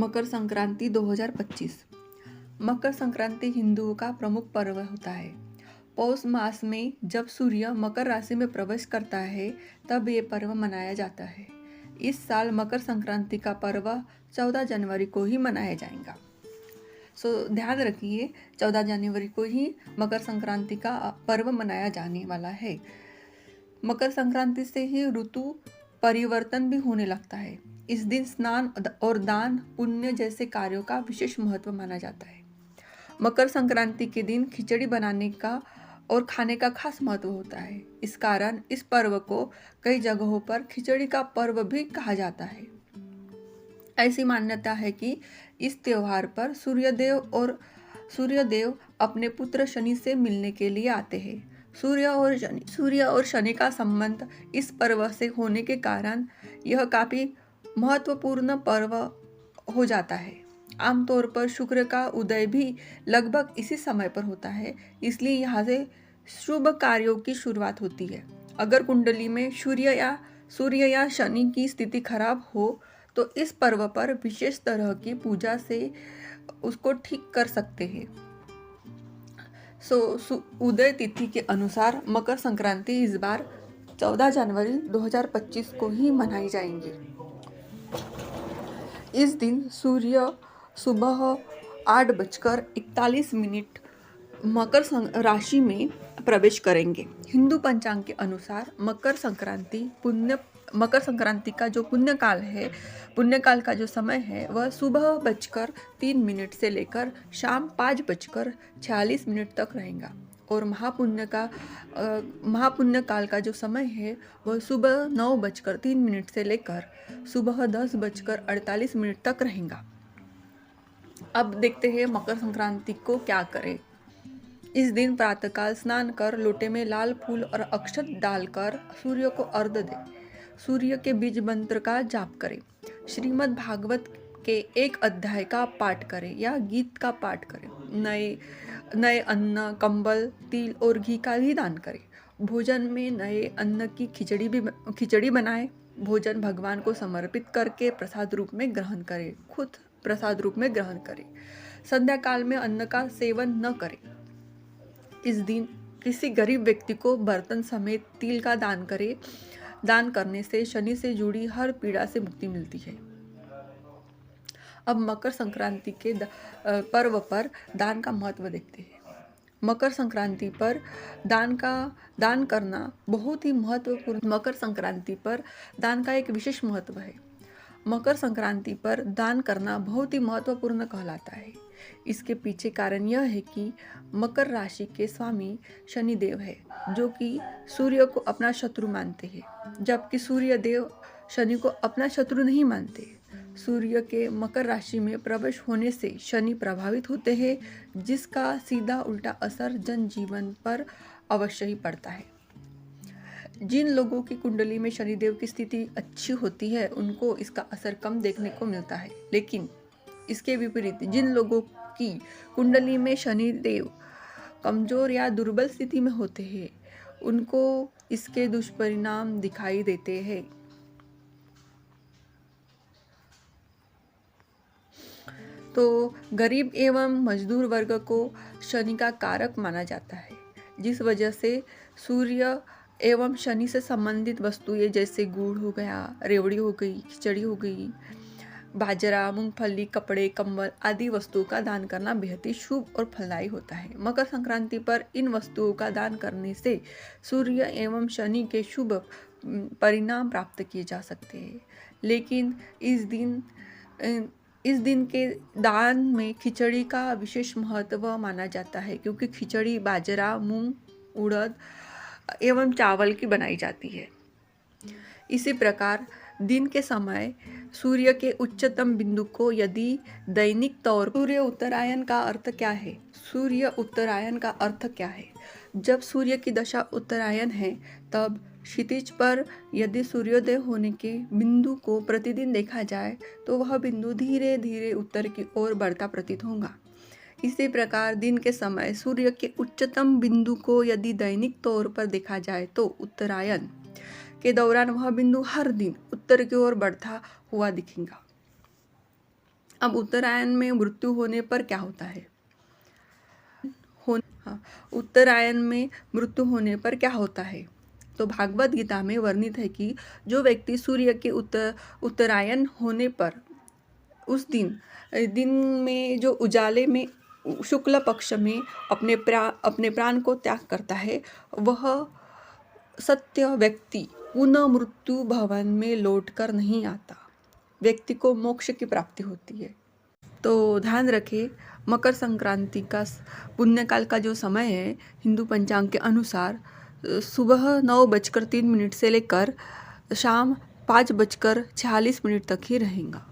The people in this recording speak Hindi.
मकर संक्रांति 2025। मकर संक्रांति हिंदुओं का प्रमुख पर्व होता है। पौष मास में जब सूर्य मकर राशि में प्रवेश करता है तब ये पर्व मनाया जाता है। इस साल मकर संक्रांति का पर्व 14 जनवरी को ही मनाया जाएगा। ध्यान रखिए, 14 जनवरी को ही मकर संक्रांति का पर्व मनाया जाने वाला है। मकर संक्रांति से ही ऋतु परिवर्तन भी होने लगता है। इस दिन स्नान और दान पुण्य जैसे कार्यों का विशेष महत्व माना जाता है। मकर संक्रांति के दिन खिचड़ी बनाने का और खाने का खास महत्व होता है। इस कारण इस पर्व को कई जगहों पर खिचड़ी का पर्व भी कहा जाता है। ऐसी मान्यता है कि इस त्योहार पर सूर्यदेव अपने पुत्र शनि से मिलने के लिए आते हैं। सूर्य और शनि का संबंध इस पर्व से होने के कारण यह काफी महत्वपूर्ण पर्व हो जाता है। आमतौर पर शुक्र का उदय भी लगभग इसी समय पर होता है, इसलिए यहाँ से शुभ कार्यों की शुरुआत होती है। अगर कुंडली में सूर्य या शनि की स्थिति खराब हो तो इस पर्व पर विशेष तरह की पूजा से उसको ठीक कर सकते हैं। उदय तिथि के अनुसार मकर संक्रांति इस बार 14 जनवरी 2025 को ही मनाई जाएंगी। इस दिन सूर्य सुबह 8:41 मकर राशि में प्रवेश करेंगे। हिंदू पंचांग के अनुसार मकर संक्रांति का जो पुण्यकाल का जो समय है वह सुबह 3:03 से लेकर शाम 5:46 तक रहेगा और महापुण्य काल का जो समय है वह सुबह 9:03 से लेकर सुबह 10:48 तक रहेगा। अब देखते हैं मकर संक्रांति को क्या करें। इस दिन प्रातःकाल स्नान कर लोटे में लाल फूल और अक्षत डालकर सूर्य को अर्घ्य दें। सूर्य के बीज मंत्र का जाप करें। श्रीमद् भागवत के एक अध्याय का पाठ करें या गीत का पाठ करें। नए अन्न, कंबल, तिल और घी का भी दान करें। भोजन में नए अन्न की खिचड़ी बनाएं। भोजन भगवान को समर्पित करके प्रसाद रूप में ग्रहण करें। खुद प्रसाद रूप में ग्रहण करें। संध्या काल में अन्न का सेवन न करें। इस दिन किसी गरीब व्यक्ति को बर्तन समेत तिल का दान करें। दान करने से शनि से जुड़ी हर पीड़ा से मुक्ति मिलती है। अब मकर संक्रांति के पर्व पर दान का महत्व देखते हैं। मकर संक्रांति पर दान करना बहुत ही महत्वपूर्ण। मकर संक्रांति पर दान का एक विशेष महत्व है। मकर संक्रांति पर दान करना बहुत ही महत्वपूर्ण कहलाता है। इसके पीछे कारण यह है कि मकर राशि के स्वामी शनिदेव है, जो कि सूर्य को अपना शत्रु मानते हैं, जबकि सूर्य देव शनि को अपना शत्रु नहीं मानते। सूर्य के मकर राशि में प्रवेश होने से शनि प्रभावित होते हैं, जिसका सीधा उल्टा असर जनजीवन पर अवश्य ही पड़ता है। जिन लोगों की कुंडली में शनिदेव की स्थिति अच्छी होती है उनको इसका असर कम देखने को मिलता है, लेकिन इसके विपरीत जिन लोगों की कुंडली में शनिदेव कमजोर या दुर्बल स्थिति में होते हैं उनको इसके दुष्परिणाम दिखाई देते हैं। तो गरीब एवं मजदूर वर्ग को शनि का कारक माना जाता है, जिस वजह से सूर्य एवं शनि से संबंधित वस्तुएं जैसे गुड़ हो गया, रेवड़ी हो गई, खिचड़ी हो गई, बाजरा, मूंगफली, कपड़े, कंबल आदि वस्तुओं का दान करना बेहद ही शुभ और फलदायी होता है। मकर संक्रांति पर इन वस्तुओं का दान करने से सूर्य एवं शनि के शुभ परिणाम प्राप्त किए जा सकते हैं, लेकिन इस दिन के दान में खिचड़ी का विशेष महत्व माना जाता है, क्योंकि खिचड़ी बाजरा, मूंग, उड़द एवं चावल की बनाई जाती है। इसी प्रकार दिन के समय सूर्य के उच्चतम बिंदु को यदि दैनिक तौर सूर्य उत्तरायण का अर्थ क्या है? सूर्य उत्तरायण का अर्थ क्या है? जब सूर्य की दशा उत्तरायण है तब क्षितिज पर यदि सूर्योदय होने के बिंदु को प्रतिदिन देखा जाए तो वह बिंदु धीरे धीरे उत्तर की ओर बढ़ता प्रतीत होगा। इसी प्रकार दिन के समय सूर्य के उच्चतम बिंदु को यदि दैनिक तौर पर देखा जाए तो उत्तरायण के दौरान वह बिंदु हर दिन उत्तर की ओर बढ़ता हुआ दिखेगा। अब उत्तरायण में मृत्यु होने पर क्या होता है? उत्तरायण में मृत्यु होने पर क्या होता है? तो भागवत गीता में वर्णित है कि जो व्यक्ति सूर्य के उत्तरायण होने पर उस दिन में जो उजाले में शुक्ल पक्ष में अपने प्राण को त्याग करता है, वह सत्य व्यक्ति पुनः मृत्यु भवन में लौटकर नहीं आता, व्यक्ति को मोक्ष की प्राप्ति होती है। तो ध्यान रखें, मकर संक्रांति का पुण्यकाल का जो समय है हिंदू पंचांग के अनुसार सुबह 9:03 से लेकर शाम 5:46 तक ही रहेगा।